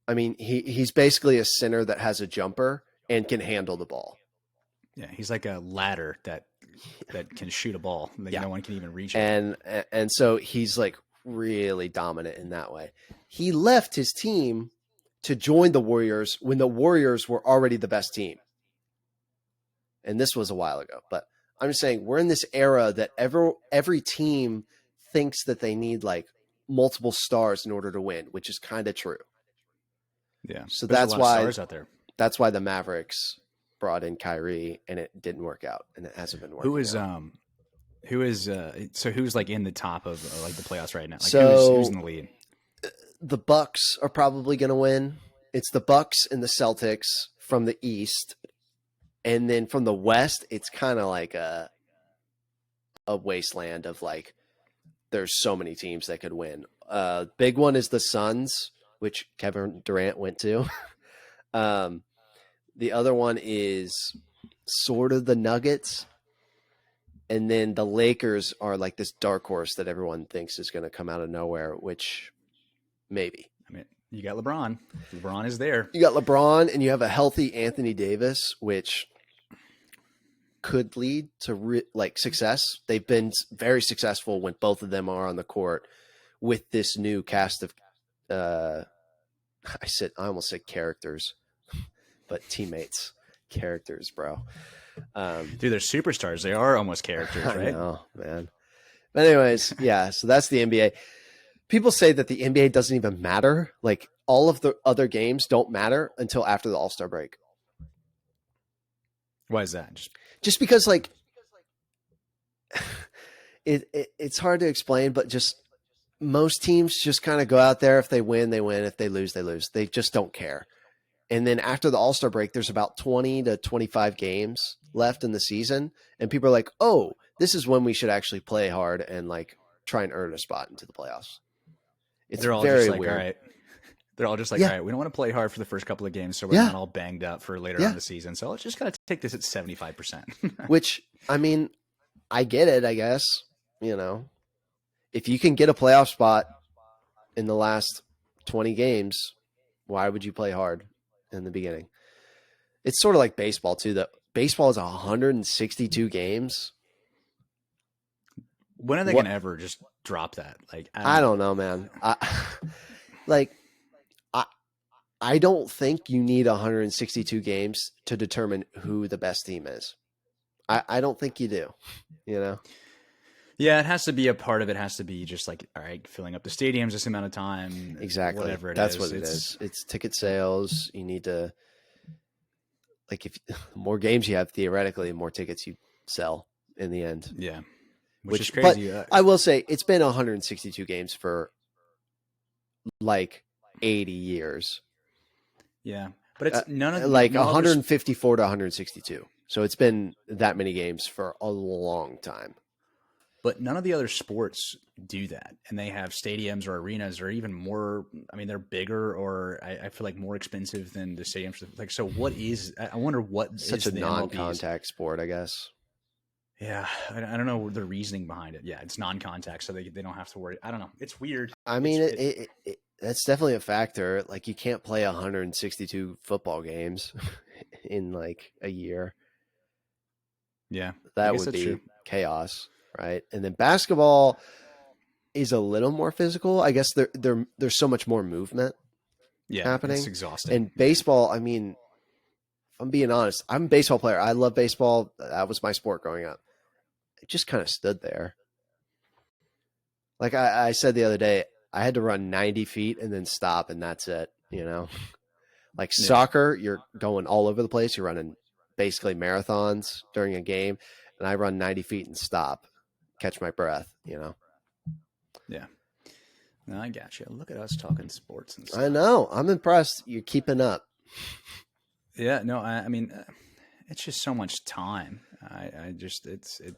I mean, he's basically a center that has a jumper and can handle the ball. Yeah, he's like a ladder that can shoot a ball that no one can even reach. And so he's like really dominant in that way. He left his team to join the Warriors when the Warriors were already the best team. And this was a while ago, but I'm just saying we're in this era that every team thinks that they need like multiple stars in order to win, which is kind of true. Yeah. So that's why stars out there. That's why the Mavericks brought in Kyrie and it didn't work out, and it hasn't been working. Who's like in the top of like the playoffs right now? Like so who's in the lead? The Bucks are probably going to win. It's the Bucks and the Celtics from the East. And then from the West, it's kind of like a wasteland of like, there's so many teams that could win. Big one is the Suns, which Kevin Durant went to. The other one is sort of the Nuggets. And then the Lakers are like this dark horse that everyone thinks is going to come out of nowhere, which maybe. I mean, you got LeBron. LeBron is there. You got LeBron, and you have a healthy Anthony Davis, which could lead to success. They've been very successful when both of them are on the court with this new cast of I almost said characters, but teammates. Characters, bro. Dude, they're superstars. They are almost characters, right? I know, man. But anyways, yeah, so that's the NBA. People say that the NBA doesn't even matter. Like, all of the other games don't matter until after the All-Star break. Why is that? Just because, like, it's hard to explain, but just most teams just kind of go out there. If they win, they win. If they lose, they lose. They just don't care. And then after the All-Star break, there's about 20 to 25 games left in the season. And people are like, oh, this is when we should actually play hard and, like, try and earn a spot into the playoffs. They're all very just like, weird. All right. They're all just like, all right, we don't want to play hard for the first couple of games, so we're not all banged up for later on in the season. So let's just kind of take this at 75%. Which, I mean, I get it, I guess. You know, if you can get a playoff spot in the last 20 games, why would you play hard in the beginning? It's sort of like baseball, too. That baseball is 162 games. When are they going to ever just drop that? Like, I don't know, man. I don't think you need 162 games to determine who the best team is. I don't think you do, you know? Yeah, it has to be a part of it. Has to be just like, all right, filling up the stadiums this amount of time. Exactly. Whatever That's what it is. It's ticket sales. You need to, like, if the more games you have, theoretically, the more tickets you sell in the end. Yeah. Which is crazy. But I will say it's been 162 games for like 80 years. Yeah. But it's none of like 154 to 162. So it's been that many games for a long time. But none of the other sports do that. And they have stadiums or arenas or even more. I mean, they're bigger or I feel like more expensive than the stadiums. Like, so what is, I wonder what such a non-contact sport, I guess. Yeah, I don't know the reasoning behind it. Yeah, it's non-contact, so they don't have to worry. I don't know. It's weird. I mean, that's definitely a factor. Like, you can't play 162 football games in like a year. Yeah, that would be true. Chaos, right? And then basketball is a little more physical. I guess there's so much more movement. Happening. It's exhausting. And baseball, I mean, if I'm being honest, I'm a baseball player. I love baseball. That was my sport growing up. It just kind of stood there. Like I said the other day, I had to run 90 feet and then stop, and that's it, you know? Like soccer, you're going all over the place. You're running basically marathons during a game, and I run 90 feet and stop, catch my breath, you know? Yeah. No, I got you. Look at us talking sports and stuff. I know. I'm impressed. You're keeping up. Yeah, no, I mean, it's just so much time.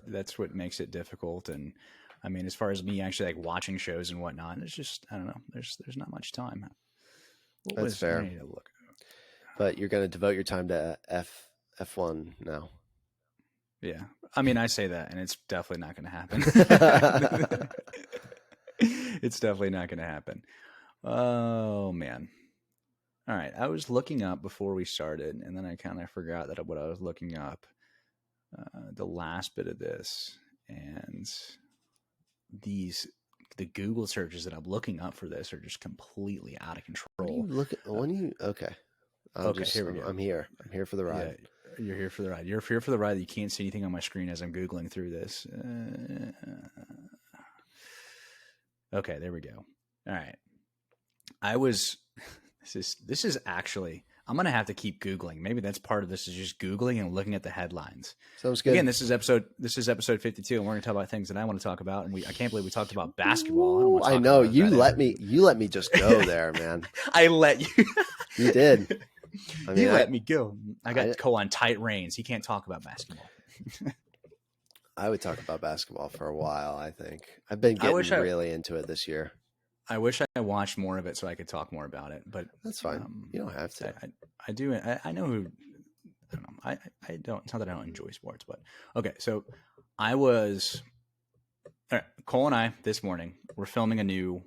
That's what makes it difficult. And I mean, as far as me actually like watching shows and whatnot, it's just, I don't know, there's not much time. That's fair. But you're going to devote your time to F1 now. Yeah. I mean, I say that and it's definitely not going to happen. It's definitely not going to happen. Oh man. All right, I was looking up before we started, and then I kind of forgot what I was looking up, the last bit of this, and the Google searches that I'm looking up for this are just completely out of control. Okay. Okay, here we go. I'm here. I'm here for the ride. You're here for the ride. You're here for the ride. You can't see anything on my screen as I'm Googling through this. Okay, there we go. All right. This is actually, I'm going to have to keep Googling. Maybe that's part of this, is just Googling and looking at the headlines. Sounds good. Again, this is episode 52, and we're going to talk about things that I want to talk about. And I can't believe we talked about basketball. I know you let me just go there, man. I let you. You did. I mean, you let me go. I got Cole on tight reins. He can't talk about basketball. I would talk about basketball for a while. I think I've been getting really into it this year. I wish I watched more of it so I could talk more about it, but that's fine. You don't have to. I do. I know who. I don't know. I don't. It's not that I don't enjoy sports, but okay. So I was. All right, Cole and I this morning we're filming a new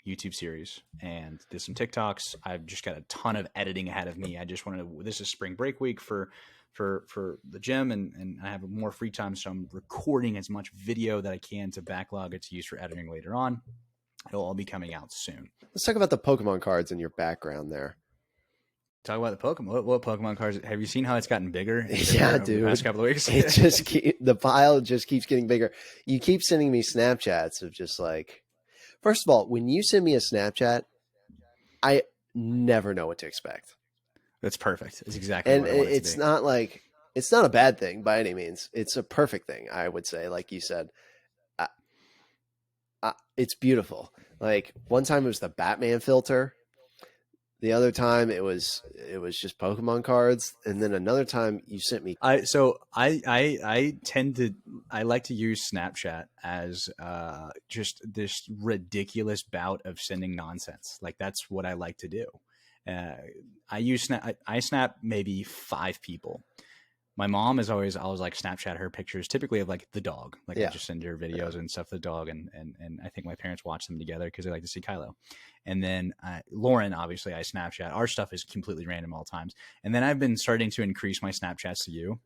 YouTube series and did some TikToks. I've just got a ton of editing ahead of me. I just wanted to. This is spring break week for the gym, and I have more free time, so I'm recording as much video that I can to backlog it to use for editing later on. It'll all be coming out soon. Let's talk about the Pokemon cards in your background there. Talk about the Pokemon. What Pokemon cards? Have you seen how it's gotten bigger? Yeah, dude. The past couple of weeks, the pile just keeps getting bigger. You keep sending me Snapchats of just like. First of all, when you send me a Snapchat, I never know what to expect. That's perfect. It's exactly. And what I want it's not like it's not a bad thing by any means. It's a perfect thing, I would say. Like you said. It's beautiful. Like one time it was the Batman filter. The other time it was just Pokemon cards. And then another time you sent me. I like to use Snapchat as just this ridiculous bout of sending nonsense. Like that's what I like to do. I snap maybe 5 people. My mom is always, I'll like Snapchat her pictures, typically of like the dog. Like I just send her videos and stuff, the dog. And I think my parents watch them together because they like to see Kylo. And then Lauren, obviously I Snapchat. Our stuff is completely random all times. And then I've been starting to increase my Snapchats to you.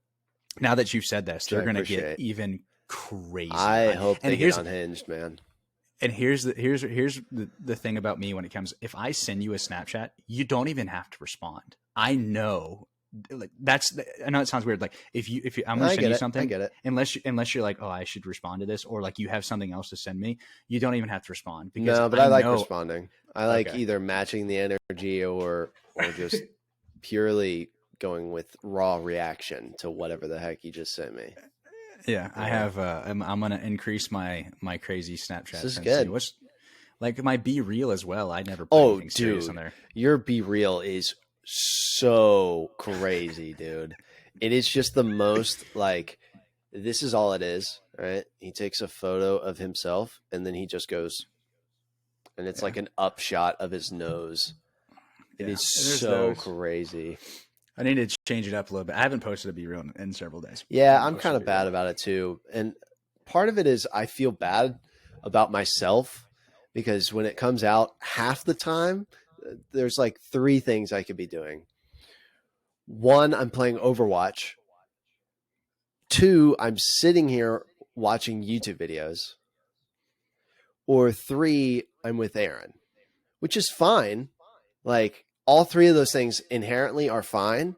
Now that you've said this, they're going to get even crazy. I hope they get unhinged, man. And here's the thing about me when it comes, if I send you a Snapchat, you don't even have to respond. I know. Like I know it sounds weird. Like if I'm going to send you something, I get it. Unless you're like, oh, I should respond to this, or like you have something else to send me, you don't even have to respond. Because no, but I like responding. I like either matching the energy or just purely going with raw reaction to whatever the heck you just sent me. Yeah, I have. I'm going to increase my crazy Snapchat. This is good. What's like my Be Real as well. I never put anything serious on there. Your Be Real is so crazy, dude. It is just the most like this is all it is, right? He takes a photo of himself and then he just goes and it's like an upshot of his nose. It is so crazy. I need to change it up a little bit. I haven't posted a Be Real in several days. Yeah, I'm kind of bad about it too. And part of it is I feel bad about myself because when it comes out half the time there's like 3 things I could be doing. 1, I'm playing Overwatch. 2, I'm sitting here watching YouTube videos. Or 3, I'm with Aaron, which is fine. Like all 3 of those things inherently are fine,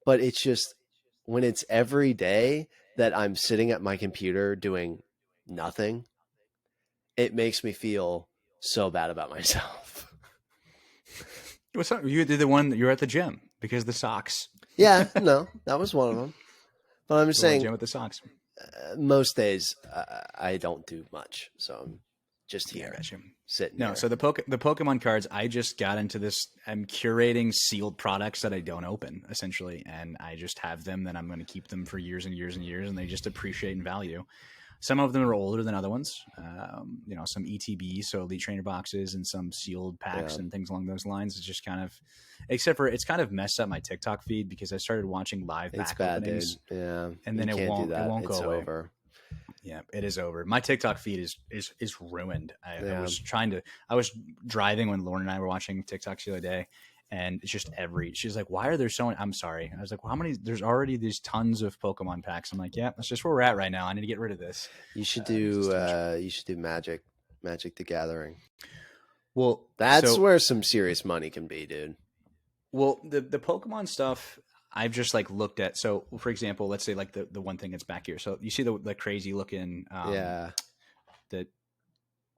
but it's just when it's every day that I'm sitting at my computer doing nothing, it makes me feel so bad about myself. What's up? You did the one that you're at the gym because of the socks. Yeah, no, that was one of them. But I'm just saying, gym with the socks. Most days I don't do much, so I'm just here, sitting. No, here. So the Pokemon cards, I just got into this. I'm curating sealed products that I don't open, essentially, and I just have them. Then I'm going to keep them for years and years and years, and they just appreciate in value. Some of them are older than other ones. Some ETB, so Elite Trainer boxes, and some sealed packs and things along those lines. It's just kind of, except for it's kind of messed up my TikTok feed because I started watching live back openings. Dude. Yeah, and then it won't go away. Over. Yeah, it is over. My TikTok feed is ruined. I was driving when Lauren and I were watching TikToks the other day. And it's just she's like, why are there so many? I'm sorry. I was like, well, how many? There's already these tons of Pokemon packs. I'm like, yeah, that's just where we're at right now. I need to get rid of this. You should do Magic the Gathering. Well, that's where some serious money can be, dude. Well, the Pokemon stuff, I've just like looked at, so for example, let's say like the one thing that's back here. So you see the crazy looking, that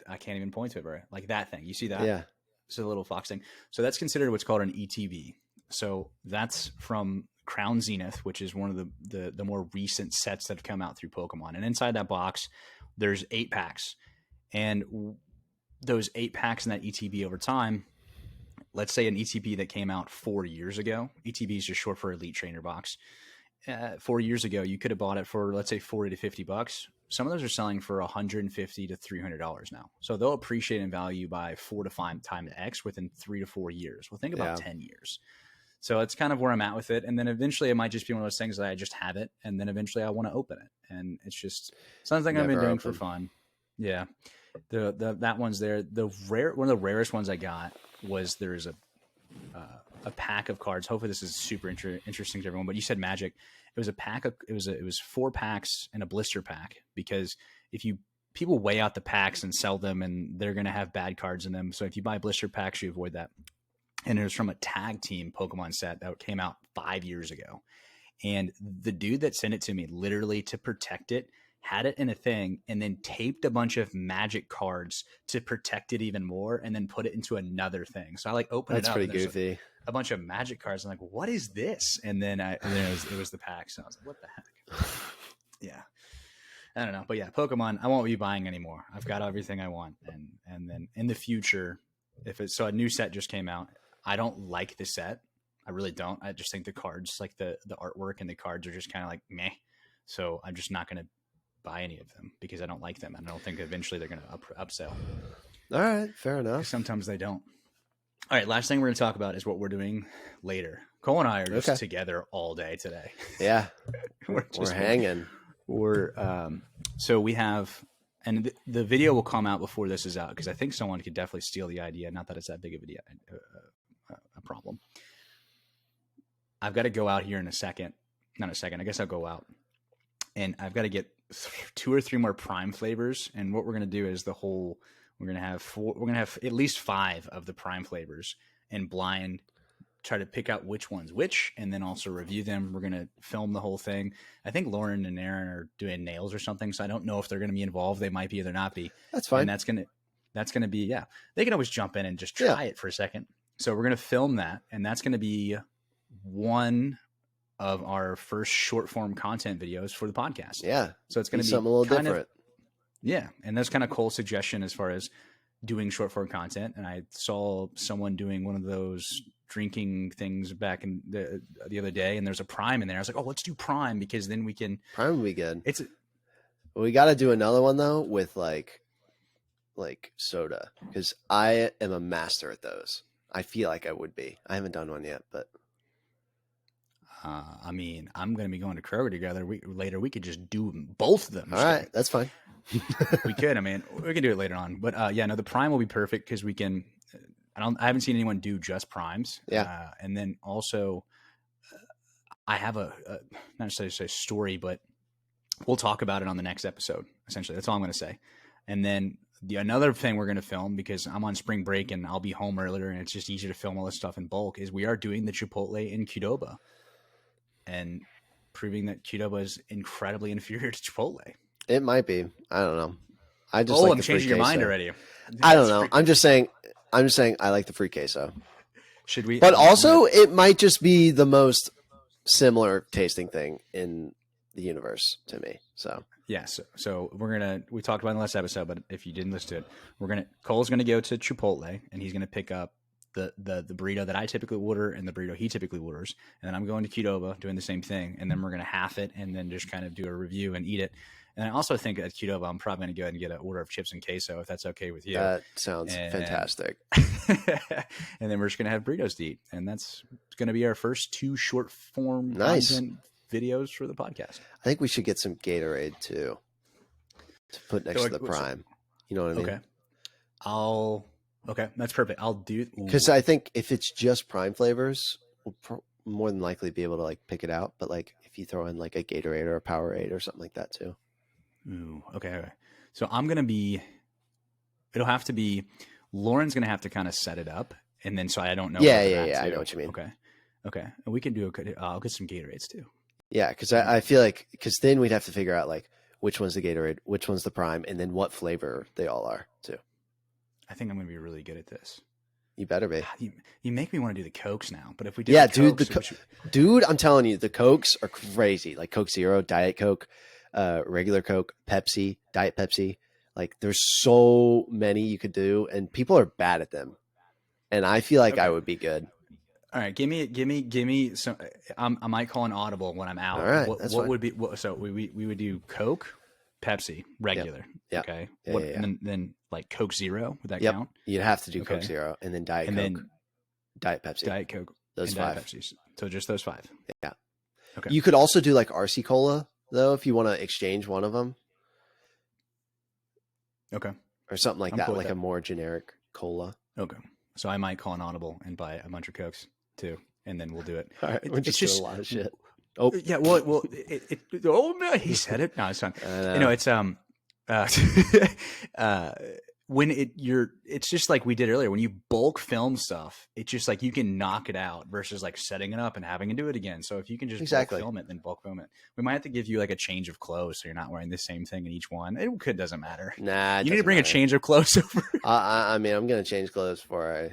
I can't even point to it, bro. Like that thing, you see that? Yeah. So the little fox thing. So that's considered what's called an ETB. So that's from Crown Zenith, which is one of the more recent sets that have come out through Pokemon. And inside that box, there's 8 packs. And those 8 packs in that ETB over time, let's say an ETB that came out 4 years ago. ETB is just short for Elite Trainer Box. 4 years ago, you could have bought it for, let's say, $40 to $50. Some of those are selling for $150 to $300 now. So they'll appreciate in value by 4 to 5 times X within 3 to 4 years. Well, think about 10 years. So it's kind of where I'm at with it. And then eventually it might just be one of those things that I just have it. And then eventually I want to open it. And it's just something I've been doing for fun. Yeah. That one's there. One of the rarest ones I got was there's a pack of cards. Hopefully this is super interesting to everyone, but you said Magic. It was a pack of, it was 4 packs and a blister pack, because if people weigh out the packs and sell them, and they're going to have bad cards in them. So if you buy blister packs, you avoid that. And it was from a tag team Pokemon set that came out 5 years ago. And the dude that sent it to me, literally to protect it, had it in a thing and then taped a bunch of Magic cards to protect it even more, and then put it into another thing. So I like opened it up. That's pretty goofy. A bunch of Magic cards. I'm like, what is this? And then it was the pack. So I was like, what the heck? Yeah. I don't know. But yeah, Pokemon, I won't be buying anymore. I've got everything I want. And then in the future, so a new set just came out. I don't like the set. I really don't. I just think the cards, like the artwork and the cards, are just kind of like meh. So I'm just not going to buy any of them because I don't like them. And I don't think eventually they're going to upsell. All right. Fair enough. Sometimes they don't. All right. Last thing we're going to talk about is what we're doing later. Cole and I are just together all day today. Yeah. we're hanging. So we have, and the video will come out before this is out, because I think someone could definitely steal the idea. Not that it's that big of a problem. I've got to go out here in a second. Not a second. I guess I'll go out, and I've got to get 2 or 3 more Prime flavors. And what we're going to do is we're going to have at least 5 of the Prime flavors, and blind try to pick out which one's which, and then also review them. We're going to film the whole thing. I think Lauren and Aaron are doing nails or something, so I don't know if they're going to be involved. They might be, or they're not be. That's fine. And that's going to be, yeah. They can always jump in and just try it for a second. So we're going to film that, and that's going to be one of our first short form content videos for the podcast. Yeah. So it's going to be something a little different. Yeah. And that's kind of Cole's suggestion as far as doing short form content. And I saw someone doing one of those drinking things back in the other day, and there's a Prime in there. I was like, oh, let's do Prime, because then we can. Prime would be good. We got to do another one though with like soda, because I am a master at those. I feel like I would be. I haven't done one yet, but I mean, I'm going to be going to Kroger together later. We could just do both of them. All right, that's fine. We could. I mean, we can do it later on. But the Prime will be perfect, because we can. I haven't seen anyone do just Primes. Yeah. And then also, I have a not necessarily a story, but we'll talk about it on the next episode. Essentially, that's all I'm going to say. And then another thing we're going to film, because I'm on spring break and I'll be home earlier, and it's just easier to film all this stuff in bulk, is we are doing the Chipotle in Qdoba, and proving that Qdoba is incredibly inferior to Chipotle. It might be. I don't know. I'm changing your mind already. I don't know. I'm just saying I like the free queso. Should we? But also, it might just be the most similar tasting thing in the universe to me. So yes. So we talked about it in the last episode, but if you didn't listen to it, Cole's gonna go to Chipotle, and he's gonna pick up the burrito that I typically order and the burrito he typically orders, and then I'm going to Qdoba doing the same thing, and then we're gonna half it and then just kind of do a review and eat it. And I also think at Qdoba, I'm probably going to go ahead and get an order of chips and queso, if that's okay with you. That sounds fantastic. And then we're just going to have burritos to eat. And that's going to be our first 2 short form content videos for the podcast. I think we should get some Gatorade too, to put next to the Prime. You know what I mean? Okay. That's perfect. I'll do. Because I think if it's just Prime flavors, we'll more than likely be able to like pick it out. But like if you throw in like a Gatorade or a Powerade or something like that too. Ooh, okay. So it'll have to be, Lauren's going to have to kind of set it up. And then, so I don't know. Yeah. I know what you mean. Okay, and we can do I'll get some Gatorades too. Yeah, because I feel like then we'd have to figure out like which one's the Gatorade, which one's the Prime, and then what flavor they all are too. I think I'm going to be really good at this. You better be. You make me want to do the Cokes now, but if we do, dude, I'm telling you, the Cokes are crazy. Like Coke Zero, Diet Coke, regular Coke, Pepsi, Diet Pepsi. Like there's so many you could do, and people are bad at them. And I feel like I would be good. All right, give me some. I might call an audible when I'm out. All right, what would be so we would do Coke, Pepsi, regular. Yep. Okay. Yeah, And then like Coke Zero, would that yep. count? You'd have to do Coke Zero and then Diet Coke, then Diet Pepsi, Diet Coke, those and 5. Diet Pepsis. So just those 5. Yeah. Okay. You could also do like RC Cola though if you want to exchange one of them. Okay. Or something like that, like a more generic cola. Okay. So I might call an audible and buy a bunch of Cokes too, and then we'll do it. All right, it's just a lot of shit. Oh yeah, well, oh no, he said it. No, it's fine. It's when it's just like we did earlier. When you bulk film stuff, it's just like you can knock it out versus like setting it up and having to do it again. So if you can just bulk film it, then bulk film it. We might have to give you like a change of clothes so you're not wearing the same thing in each one. It doesn't matter. Nah, you need to bring a change of clothes over. I mean, I'm gonna change clothes before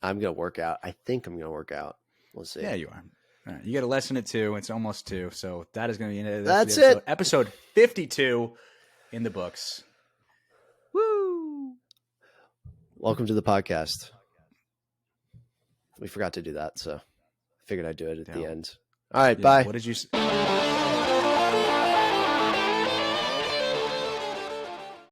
I'm gonna work out. I think I'm gonna work out. We'll see. Yeah, you are. All right, you got a lesson at 2. It's almost 2, so that is going to be that's it. Episode 52 in the books. Woo! Welcome to the podcast. We forgot to do that, so I figured I'd do it at the end. All right, bye. What did you say?